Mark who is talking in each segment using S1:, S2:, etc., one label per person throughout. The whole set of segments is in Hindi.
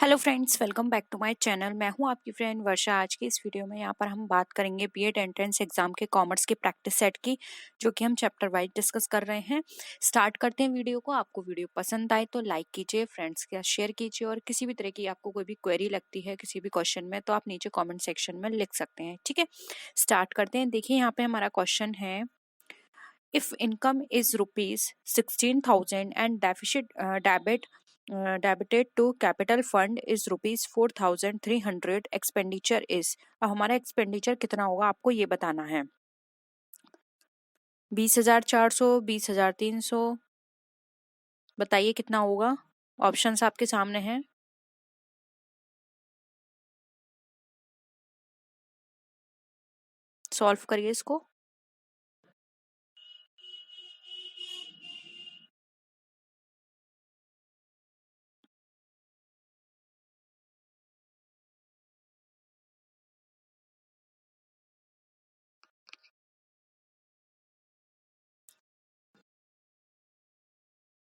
S1: Hello friends, welcome back to my channel. मैं हूं आपकी फ्रेंड वर्षा। आज की इस वीडियो में यहाँ पर हम बात करेंगे बीएड एंट्रेंस एग्जाम के कॉमर्स के प्रैक्टिस सेट की, जो कि हम चैप्टर वाइज डिस्कस कर रहे हैं। स्टार्ट करते हैं वीडियो को। आपको वीडियो पसंद आए तो लाइक कीजिए, फ्रेंड्स के साथ शेयर कीजिए, और किसी भी तरह की आपको कोई भी क्वेरी लगती है किसी भी क्वेश्चन में तो आप नीचे कॉमेंट सेक्शन में लिख सकते हैं। ठीक है, स्टार्ट करते हैं। देखिए यहाँ पे हमारा क्वेश्चन है, if income is rupees 16,000 and debited to capital fund is rupees 4,300, expenditure is। अब हमारा एक्सपेंडिचर कितना होगा आपको ये बताना है। 20,400, 20,300, बताइए कितना होगा। ऑप्शंस आपके सामने हैं। सॉल्व करिए इसको।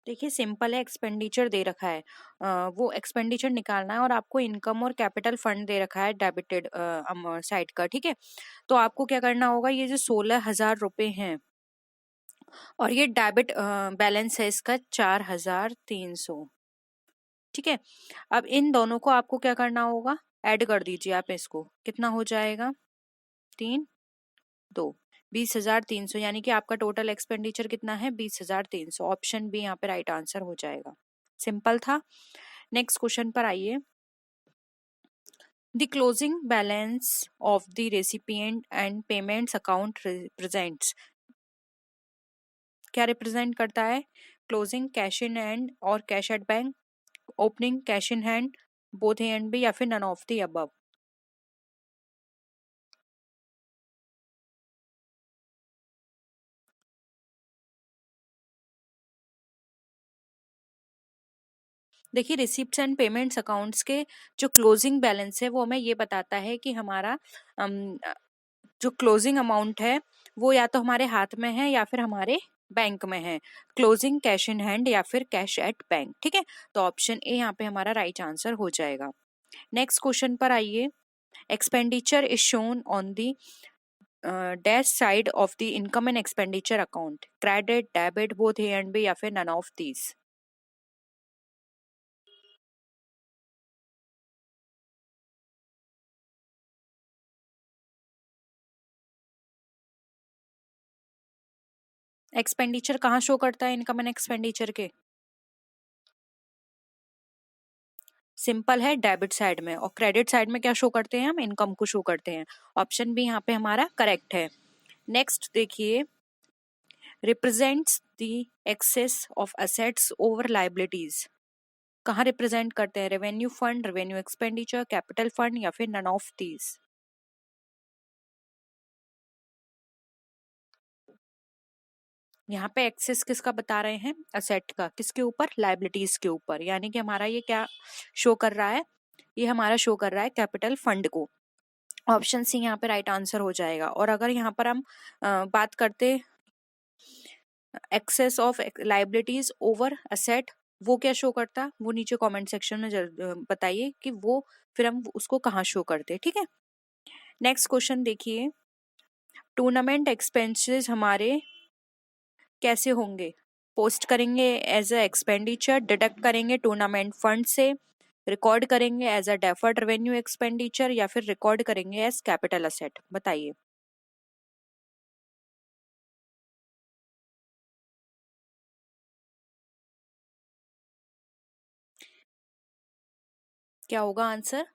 S1: देखिए सिंपल है, एक्सपेंडिचर दे रखा है, वो एक्सपेंडिचर निकालना है और आपको इनकम और कैपिटल फंड दे रखा है डेबिटेड साइड का। ठीक है, तो आपको क्या करना होगा, ये जो 16,000 रुपए हैं और ये डेबिट बैलेंस है इसका 4,300। ठीक है, अब इन दोनों को आपको क्या करना होगा, ऐड कर दीजिए आप इसको। कितना हो जाएगा, 3, 2, 20,300, यानी कि आपका टोटल एक्सपेंडिचर कितना है, 20,300। ऑप्शन बी यहाँ पे राइट आंसर हो जाएगा। सिंपल था। नेक्स्ट क्वेश्चन पर आइए। The closing balance of the recipient and payments account represents, क्या रिप्रेजेंट करता है, क्लोजिंग कैश इन हैंड और cash at bank, opening cash in hand, both A and B, या फिर नन ऑफ द अबव। देखिए रिसिप्ट्स एंड पेमेंट्स अकाउंट्स के जो क्लोजिंग बैलेंस है वो हमें ये बताता है कि हमारा जो क्लोजिंग अमाउंट है वो या तो हमारे हाथ में है या फिर हमारे बैंक में है। क्लोजिंग कैश इन हैंड या फिर कैश एट बैंक। ठीक है, तो ऑप्शन ए यहाँ पे हमारा राइट आंसर हो जाएगा। नेक्स्ट क्वेश्चन पर आइए। Expenditure is shown on the dash side of the income and expenditure account, credit, debit, both A and B, या फिर नन ऑफ दीज। एक्सपेंडिचर कहाँ शो करता है इनकम एंड एक्सपेंडिचर के, सिंपल है, डेबिट साइड में। और क्रेडिट साइड में क्या शो करते हैं, हम इनकम को शो करते हैं। ऑप्शन बी यहाँ पे हमारा करेक्ट है। नेक्स्ट देखिए, represents the excess of assets over liabilities, कहाँ रिप्रेजेंट करते हैं, revenue fund, revenue expenditure, capital fund, या फिर नन ऑफ दीज। यहाँ पे एक्सेस किसका बता रहे हैं, असेट का, किसके ऊपर, लाइबिलिटीज के ऊपर। यानी कि हमारा ये क्या शो कर रहा है, ये हमारा शो कर रहा है कैपिटल फंड को। ऑप्शन सी यहाँ पे राइट आंसर हो जाएगा। और अगर यहाँ पर हम बात करते excess of liabilities over asset, वो क्या शो करता है, वो नीचे कमेंट सेक्शन में बताइए कि वो फिर हम उसको कहाँ शो करते हैं। ठीक है, नेक्स्ट क्वेश्चन देखिए। टूर्नामेंट एक्सपेंसेस हमारे कैसे होंगे, पोस्ट करेंगे एज अ एक्सपेंडिचर, डिडक्ट करेंगे टूर्नामेंट फंड से, रिकॉर्ड करेंगे as a deferred revenue expenditure, या फिर रिकॉर्ड करेंगे एज कैपिटल असेट। बताइए। क्या होगा आंसर।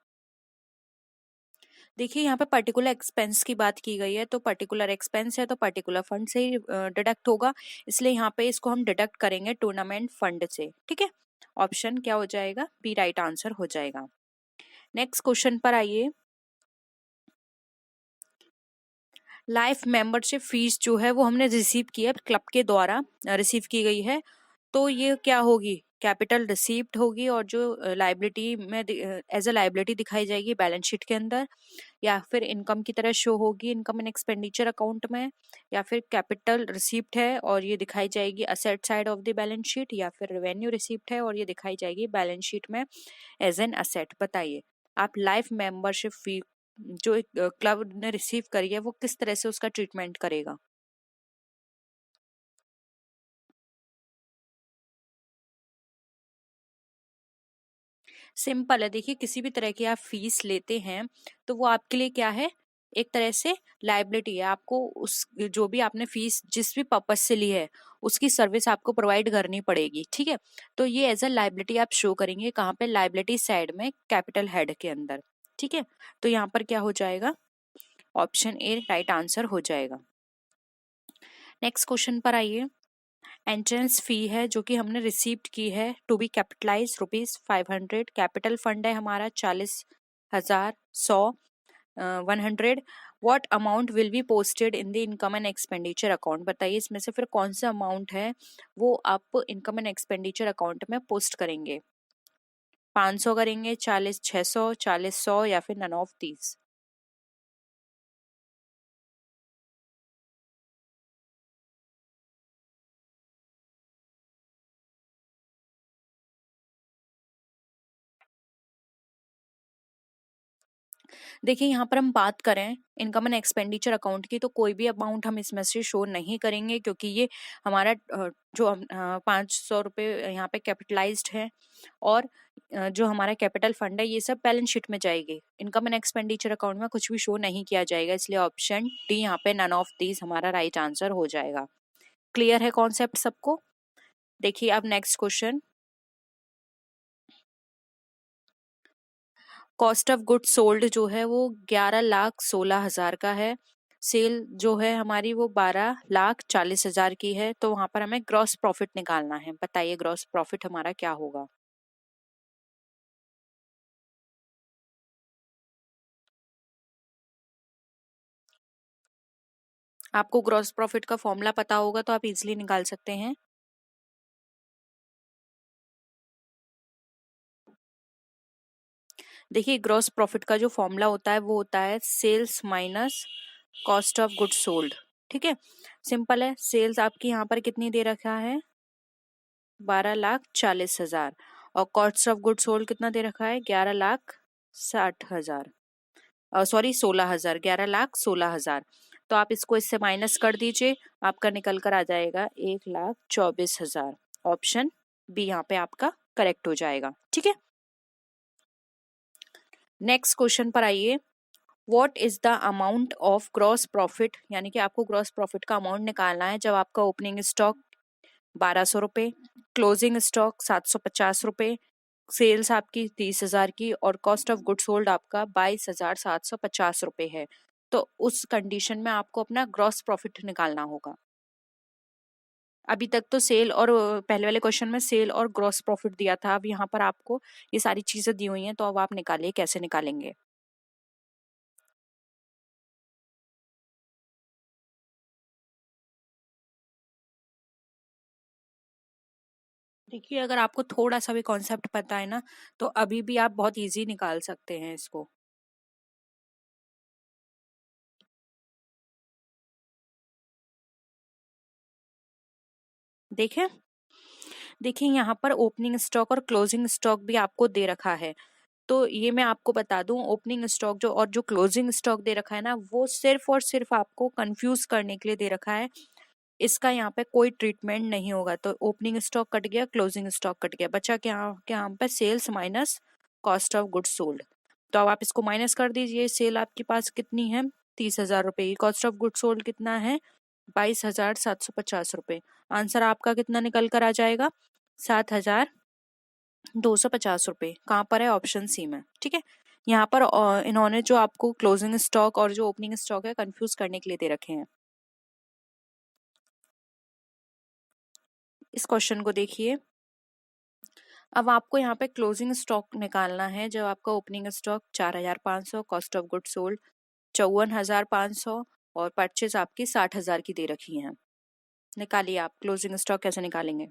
S1: देखिए यहाँ पे पर्टिकुलर एक्सपेंस की बात की गई है, तो पर्टिकुलर एक्सपेंस है तो पर्टिकुलर फंड से ही डिडक्ट होगा, इसलिए यहाँ पे इसको हम डिडक्ट करेंगे टूर्नामेंट फंड से। ठीक है, ऑप्शन क्या हो जाएगा, बी राइट आंसर हो जाएगा। नेक्स्ट क्वेश्चन पर आइए। लाइफ मेंबरशिप फीस जो है वो हमने रिसीव की है, क्लब के द्वारा रिसीव की गई है, तो ये क्या होगी, कैपिटल रिसीव्ड होगी और जो लाइबिलिटी में एज अ लाइबिलिटी दिखाई जाएगी बैलेंस शीट के अंदर, या फिर इनकम की तरह शो होगी इनकम एंड एक्सपेंडिचर अकाउंट में, या फिर कैपिटल रिसीव्ड है और ये दिखाई जाएगी asset side of the balance sheet, या फिर रेवेन्यू रिसीव्ड है और ये दिखाई जाएगी बैलेंस शीट में एज एन असेट। बताइए आप लाइफ मेंबरशिप फी जो एक क्लब ने रिसीव करी है वो किस तरह से उसका ट्रीटमेंट करेगा। सिंपल है, देखिए किसी भी तरह की आप फीस लेते हैं तो वो आपके लिए क्या है, एक तरह से लाइबिलिटी है। आपको उस जो भी आपने फीस जिस भी पर्पज से ली है उसकी सर्विस आपको प्रोवाइड करनी पड़ेगी, ठीक है। तो ये एज अ लाइबिलिटी आप शो करेंगे कहाँ पे, लाइबिलिटी साइड में कैपिटल हेड के अंदर, ठीक है। तो यहाँ पर क्या हो जाएगा, ऑप्शन ए राइट आंसर हो जाएगा। नेक्स्ट क्वेश्चन पर आइए। एंट्रेंस फी है जो कि हमने रिसीव्ड की है to be capitalise ₹500, capital fund है हमारा 40,000, 100, 100। What amount will be posted in the income and expenditure account. बताइए इसमें से फिर कौन सा अमाउंट है वो आप इनकम एंड एक्सपेंडिचर अकाउंट में पोस्ट करेंगे। 500 करेंगे, 40, 600, 40, 100 या फिर नन ऑफ दीज। देखिए यहाँ पर हम बात करें इनकम एंड एक्सपेंडिचर अकाउंट की तो कोई भी अमाउंट हम इसमें से शो नहीं करेंगे, क्योंकि ये हमारा जो 500 रुपये यहाँ पे कैपिटलाइज्ड है और जो हमारा कैपिटल फंड है ये सब बैलेंस शीट में जाएगी। इनकम एंड एक्सपेंडिचर अकाउंट में कुछ भी शो नहीं किया जाएगा, इसलिए ऑप्शन डी यहाँ पे नन ऑफ दीज हमारा राइट आंसर हो जाएगा। क्लियर है कॉन्सेप्ट सबको। देखिए अब next question. Cost of goods sold जो है वो 11,16,000 का है। सेल जो है हमारी वो 12,40,000 की है। तो वहां पर हमें ग्रॉस प्रॉफिट निकालना है। बताइए ग्रॉस प्रॉफिट हमारा क्या होगा। आपको ग्रॉस प्रॉफिट का फॉर्मूला पता होगा तो आप इजिली निकाल सकते हैं। देखिए ग्रॉस प्रॉफिट का जो फॉर्मूला होता है वो होता है sales minus cost of goods sold, ठीक है। सिंपल है। सेल्स आपकी यहाँ पर कितनी दे रखा है, 12,40,000, और कॉस्ट ऑफ गुड सोल्ड कितना दे रखा है, 11,60,000, सॉरी 16,000, 11,16,000। तो आप इसको इससे माइनस कर दीजिए, आपका निकल कर आ जाएगा 1,24,000। ऑप्शन बी यहाँ पे आपका करेक्ट हो जाएगा, ठीक है। नेक्स्ट क्वेश्चन पर आइए। What is the amount of gross profit, यानी कि आपको ग्रॉस प्रॉफिट का अमाउंट निकालना है जब आपका ओपनिंग स्टॉक 1,200 रुपये, क्लोजिंग स्टॉक 750 रुपये, सेल्स आपकी 30,000 की और कॉस्ट ऑफ गुड सोल्ड आपका 22,750 रुपये है। तो उस कंडीशन में आपको अपना ग्रॉस प्रॉफिट निकालना होगा। अभी तक तो सेल और पहले वाले क्वेश्चन में सेल और ग्रॉस प्रॉफिट दिया था, अब यहाँ पर आपको ये सारी चीजें दी हुई हैं, तो अब आप निकालिए कैसे निकालेंगे। देखिए अगर आपको थोड़ा सा भी कॉन्सेप्ट पता है ना तो अभी भी आप बहुत इजी निकाल सकते हैं इसको। देखें, देखिए यहाँ पर ओपनिंग स्टॉक और क्लोजिंग स्टॉक भी आपको दे रखा है। तो ये मैं आपको बता दूं, ओपनिंग स्टॉक जो और जो क्लोजिंग स्टॉक दे रखा है ना वो सिर्फ और सिर्फ आपको कंफ्यूज करने के लिए दे रखा है। इसका यहाँ पे कोई ट्रीटमेंट नहीं होगा। तो ओपनिंग स्टॉक कट गया, क्लोजिंग स्टॉक कट गया, बचा क्या क्या यहाँ पे, sales minus cost of goods sold. तो अब आप इसको माइनस कर दीजिए। सेल आपके पास कितनी है, 30,000 रुपए की। कॉस्ट ऑफ गुड्स सोल्ड कितना है, 22,750 रुपए। आंसर आपका कितना निकल कर आ जाएगा, 7,250 रुपए। कहाँ पर है, ऑप्शन सी में, ठीक है। यहाँ पर इन्होंने जो आपको क्लोजिंग स्टॉक और जो ओपनिंग स्टॉक है कंफ्यूज करने के लिए दे रखे हैं। इस क्वेश्चन को देखिए। अब आपको यहाँ पे क्लोजिंग स्टॉक निकालना है जब आपका opening stock 4,500, cost of good sold 54,500 और परचेज आपकी 60,000 की दे रखी है। निकालिए आप क्लोजिंग स्टॉक कैसे निकालेंगे।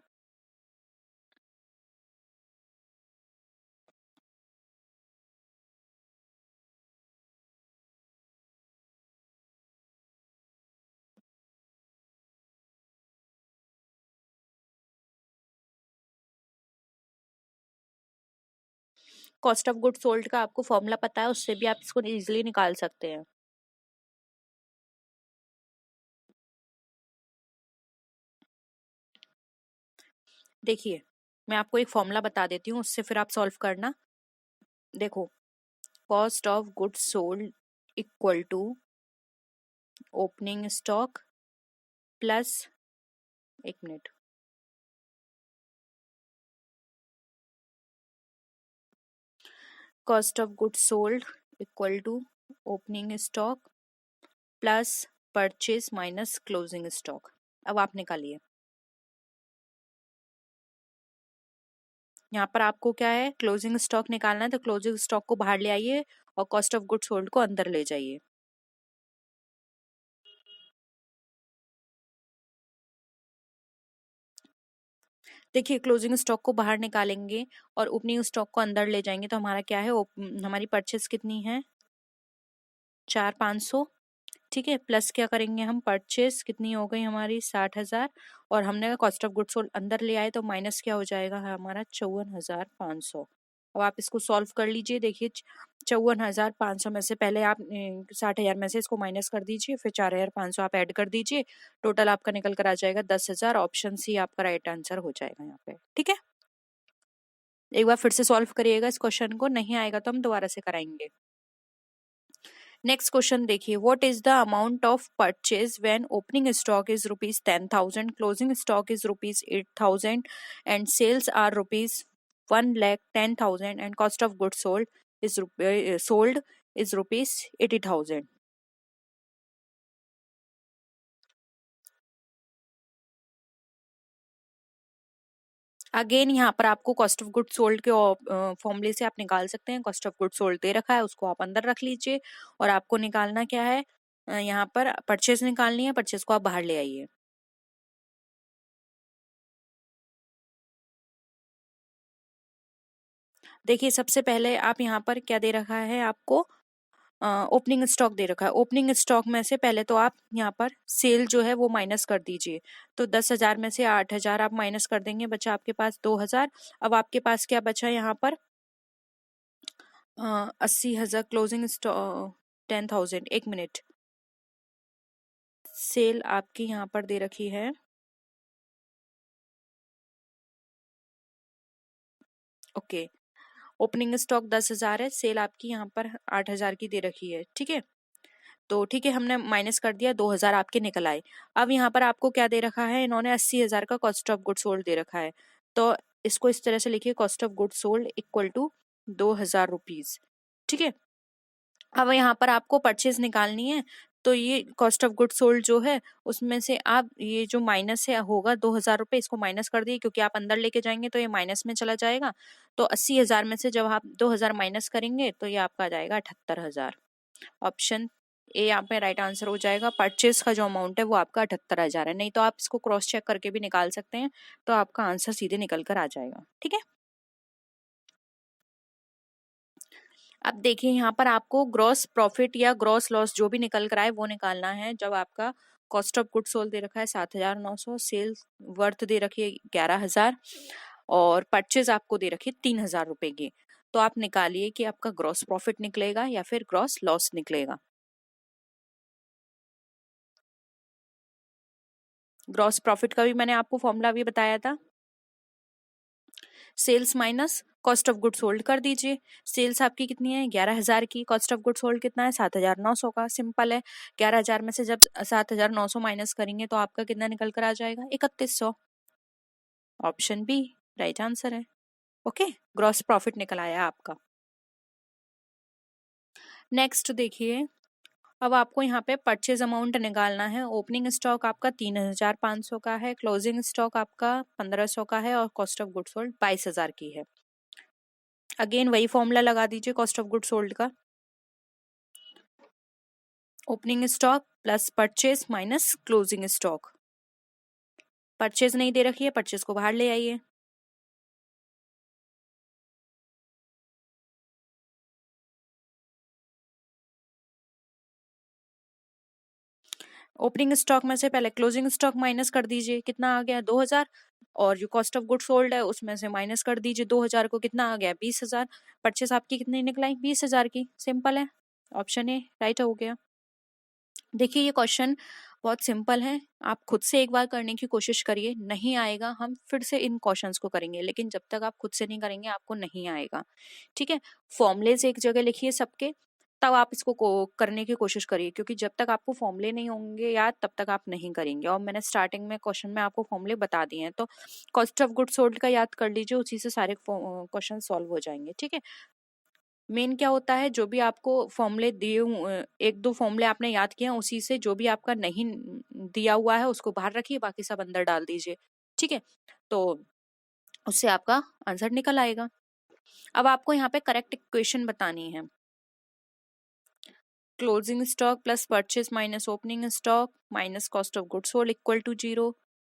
S1: कॉस्ट ऑफ गुड सोल्ड का आपको फॉर्मूला पता है, उससे भी आप इसको इजीली निकाल सकते हैं। देखिए मैं आपको एक फॉर्मूला बता देती हूँ, उससे फिर आप सॉल्व करना। देखो, cost of good sold equal to opening stock plus, एक minute, cost of good sold equal to opening stock plus purchase minus closing stock. अब आप निकालिए, यहाँ पर आपको क्या है, क्लोजिंग स्टॉक निकालना है, तो क्लोजिंग स्टॉक को बाहर ले आइए और कॉस्ट ऑफ गुड सोल्ड को अंदर ले जाइए। देखिए क्लोजिंग स्टॉक को बाहर निकालेंगे और ओपनिंग स्टॉक को अंदर ले जाएंगे तो हमारा क्या है, हमारी परचेस कितनी है, 4,500। ठीक है, प्लस क्या करेंगे हम, परचेस कितनी हो गई हमारी, 60,000, और हमने कॉस्ट ऑफ गुड्स सोल्ड अंदर ले आए तो माइनस क्या हो जाएगा हमारा, 54,500। अब आप इसको सॉल्व कर लीजिए। देखिए 54,500 में से पहले आप 60,000 में से इसको माइनस कर दीजिए, फिर 4,500 आप ऐड कर दीजिए, टोटल आपका निकल कर आ जाएगा 10,000। ऑप्शन सी आपका राइट आंसर हो जाएगा यहाँ पे। ठीक है, एक बार फिर से सॉल्व करिएगा इस क्वेश्चन को, नहीं आएगा तो हम दोबारा से कराएंगे। नेक्स्ट क्वेश्चन देखिए, what is the amount of purchase when opening stock is rupees 10,000, closing stock is rupees 8,000 and sales are rupees 1,10,000 and cost of goods sold is rupees 80,000। Again यहाँ पर आपको कॉस्ट ऑफ गुड सोल्ड के फॉर्मूले से आप निकाल सकते हैं। कॉस्ट ऑफ गुड सोल्ड दे रखा है, उसको आप अंदर रख लीजिए और आपको निकालना क्या है, यहाँ पर परचेज निकालनी है, परचेज को आप बाहर ले आइए। देखिए सबसे पहले आप यहाँ पर क्या दे रखा है आपको, ओपनिंग स्टॉक दे रखा है। ओपनिंग स्टॉक में से पहले तो आप यहाँ पर सेल जो है वो माइनस कर दीजिए, तो 10,000 में से 8,000 आप माइनस कर देंगे, बचा आपके पास 2,000। अब आपके पास क्या बचा यहाँ पर, 80,000 क्लोजिंग स्टॉक, 10,000, एक मिनट, सेल आपकी यहाँ पर दे रखी है, ओके, ओपनिंग स्टॉक 10,000 है, सेल आपकी यहाँ पर 8,000 की दे रखी है। ठीक है, तो ठीक है हमने माइनस कर दिया, 2,000 आपके निकल आए। अब यहाँ पर आपको क्या दे रखा है, इन्होंने 80,000 का कॉस्ट ऑफ गुड सोल्ड दे रखा है, तो इसको इस तरह से लिखिए, cost of good sold equal to 2,000 rupees. ठीक है, अब यहाँ पर आपको परचेज निकालनी है, तो ये कॉस्ट ऑफ गुड सोल्ड जो है उसमें से आप ये जो माइनस है होगा 2,000 रुपये, इसको माइनस कर दिए, क्योंकि आप अंदर लेके जाएंगे तो ये माइनस में चला जाएगा। तो 80,000 में से जब आप 2,000 माइनस करेंगे तो ये आपका आ जाएगा 78,000। ऑप्शन ए यहाँ पे राइट आंसर हो जाएगा। परचेज का जो अमाउंट है वो आपका 78,000 है, नहीं तो आप इसको क्रॉस चेक करके भी निकाल सकते हैं, तो आपका आंसर सीधे निकल कर आ जाएगा। ठीक है, अब देखिए यहाँ पर आपको ग्रॉस प्रॉफिट या ग्रॉस लॉस जो भी निकल कर आए वो निकालना है। जब आपका कॉस्ट ऑफ गुड सोल्ड दे रखा है 7,900, सेल्स वर्थ दे रखी है 11,000 और परचेज आपको दे रखी है 3,000 रुपए की, तो आप निकालिए कि आपका ग्रॉस प्रॉफिट निकलेगा या फिर ग्रॉस लॉस निकलेगा। ग्रॉस प्रॉफिट का भी मैंने आपको फॉर्मूला भी बताया था, sales minus cost of good sold कर दीजिए। सेल्स आपकी कितनी है, 11,000 की, कॉस्ट ऑफ गुड सोल्ड कितना है, 7,900 का। सिंपल है, 11,000 में से जब 7,900 माइनस करेंगे तो आपका कितना निकल कर आ जाएगा, 3,100। ऑप्शन बी राइट आंसर है। ओके, ग्रॉस प्रॉफिट निकल आया आपका। नेक्स्ट देखिए, अब आपको यहाँ पे परचेज अमाउंट निकालना है। ओपनिंग स्टॉक आपका 3,500 का है, क्लोजिंग स्टॉक आपका 1,500 का है और कॉस्ट ऑफ गुड सोल्ड 22,000 की है। अगेन वही फॉर्मूला लगा दीजिए कॉस्ट ऑफ गुड सोल्ड का, opening stock plus purchase minus closing stock. Purchase नहीं दे रखी है, परचेज को बाहर ले आइए। ओपनिंग स्टॉक में से पहले क्लोजिंग स्टॉक माइनस कर दीजिए, कितना आ गया, 2,000। और जो कॉस्ट ऑफ गुड सोल्ड है उसमें से माइनस कर दीजिए 2000 को, कितना आ गया 20,000। परचेस आपकी कितनी निकलाई 20,000 की, सिंपल है, ऑप्शन ए राइट हो गया। देखिए ये क्वेश्चन बहुत सिंपल है, आप खुद से एक बार करने की कोशिश करिए, नहीं आएगा हम फिर से इन क्वेश्चंस को करेंगे, लेकिन जब तक आप खुद से नहीं करेंगे आपको नहीं आएगा, ठीक है। फॉर्मुलेज एक जगह लिखिए सबके, तब आप इसको करने की कोशिश करिए, क्योंकि जब तक आपको फॉर्मूले नहीं होंगे याद तब तक आप नहीं करेंगे। और मैंने स्टार्टिंग में क्वेश्चन में आपको फॉर्मूले बता दिए हैं, तो कॉस्ट ऑफ गुड सोल्ड का याद कर लीजिए, उसी से सारे क्वेश्चन सॉल्व हो जाएंगे, ठीक है। मेन क्या होता है, जो भी आपको फॉर्मूले दिए, एक दो फॉर्मूले आपने याद किए हैं, उसी से जो भी आपका नहीं दिया हुआ है उसको बाहर रखिए, बाकी सब अंदर डाल दीजिए, ठीक है। तो उससे आपका आंसर निकल आएगा। अब आपको यहाँ पे करेक्ट इक्वेशन बतानी है। Closing stock plus purchase minus opening stock minus cost of goods sold equal to 0,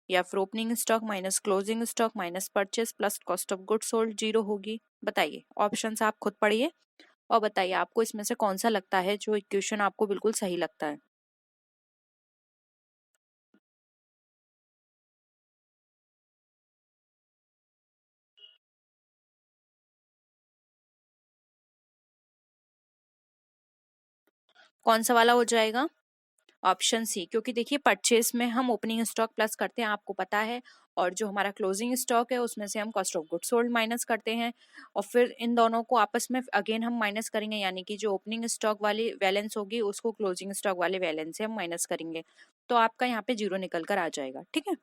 S1: या फिर opening stock minus closing stock minus purchase plus cost of goods sold 0 होगी। बताइए, ऑप्शंस आप खुद पढ़िए और बताइए आपको इसमें से कौन सा लगता है जो इक्वेशन आपको बिल्कुल सही लगता है। कौन सा वाला हो जाएगा? ऑप्शन सी, क्योंकि देखिए परचेस में हम ओपनिंग स्टॉक प्लस करते हैं आपको पता है, और जो हमारा क्लोजिंग स्टॉक है उसमें से हम cost of good sold minus करते हैं, और फिर इन दोनों को आपस में अगेन हम माइनस करेंगे, यानी कि जो ओपनिंग स्टॉक वाली बैलेंस होगी उसको क्लोजिंग स्टॉक वाले बैलेंस से हम माइनस करेंगे, तो आपका यहाँ पे 0 निकल कर आ जाएगा, ठीक है।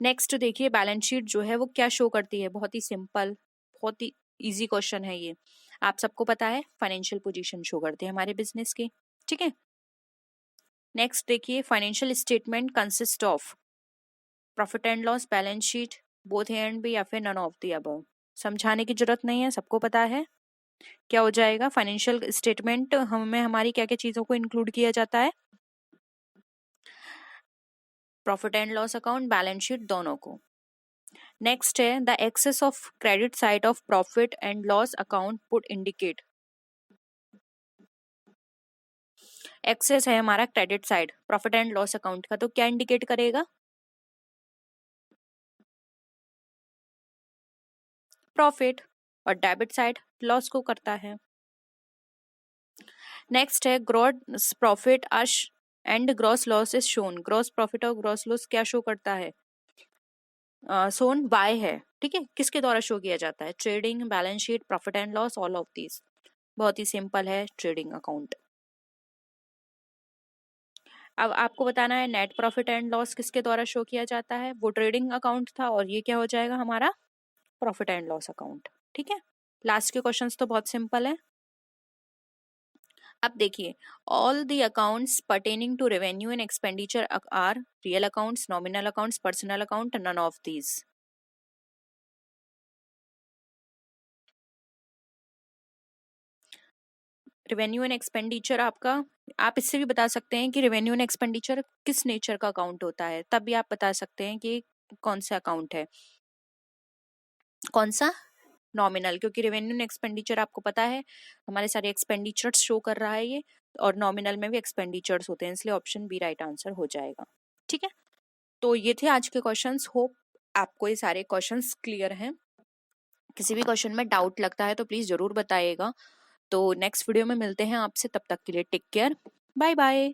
S1: नेक्स्ट देखिए, बैलेंस शीट जो है वो क्या शो करती है, बहुत ही सिंपल, बहुत ही इजी क्वेश्चन है ये, आप सबको पता है फाइनेंशियल पोजीशन शो करते हैं हमारे बिजनेस की, ठीक है। नेक्स्ट देखिए, financial statement consist of profit and loss, balance sheet, both A and B, या फिर नन ऑफ द अबव। समझाने की जरूरत नहीं है, सबको पता है क्या हो जाएगा। फाइनेंशियल स्टेटमेंट हमें हमारी क्या क्या चीजों को इंक्लूड किया जाता है, profit and loss account, balance sheet, दोनों को। नेक्स्ट है the excess of credit side of profit and loss account put indicate. Excess है हमारा credit side profit and loss account का, तो क्या इंडिकेट करेगा? प्रॉफिट। और डेबिट साइड लॉस को करता है। नेक्स्ट है ग्रॉस प्रॉफिट अश and gross loss is shown. Gross profit और ग्रॉस लॉस क्या शो करता है? शोन बाय है, ठीक है। किसके द्वारा शो किया जाता है? Trading, balance sheet, profit and loss, all of these. बहुत ही सिंपल है, ट्रेडिंग अकाउंट। अब आपको बताना है नेट प्रॉफिट एंड लॉस किसके द्वारा शो किया जाता है, वो ट्रेडिंग अकाउंट था, और ये क्या हो जाएगा हमारा प्रॉफिट एंड लॉस अकाउंट, ठीक है। लास्ट के क्वेश्चंस तो बहुत सिंपल है। अब देखिए, all the accounts pertaining to revenue and expenditure are real accounts, nominal accounts, personal account, none of these. Revenue and expenditure आपका, आप इससे भी बता सकते हैं कि रेवेन्यू एंड एक्सपेंडिचर किस नेचर का अकाउंट होता है, तब भी आप बता सकते हैं कि कौन सा अकाउंट है, कौन सा नॉमिनल, क्योंकि रेवेन्यू एंड एक्सपेंडिचर आपको पता है हमारे सारे एक्सपेंडिचर्स शो कर रहा है ये, और नॉमिनल में भी एक्सपेंडिचर्स होते हैं, इसलिए ऑप्शन बी राइट आंसर हो जाएगा, ठीक है। तो ये थे आज के क्वेश्चंस, होप आपको ये सारे क्वेश्चंस क्लियर हैं। किसी भी क्वेश्चन में डाउट लगता है तो प्लीज जरूर बताइएगा। तो नेक्स्ट वीडियो में मिलते हैं आपसे, तब तक के लिए टेक केयर, बाय बाय।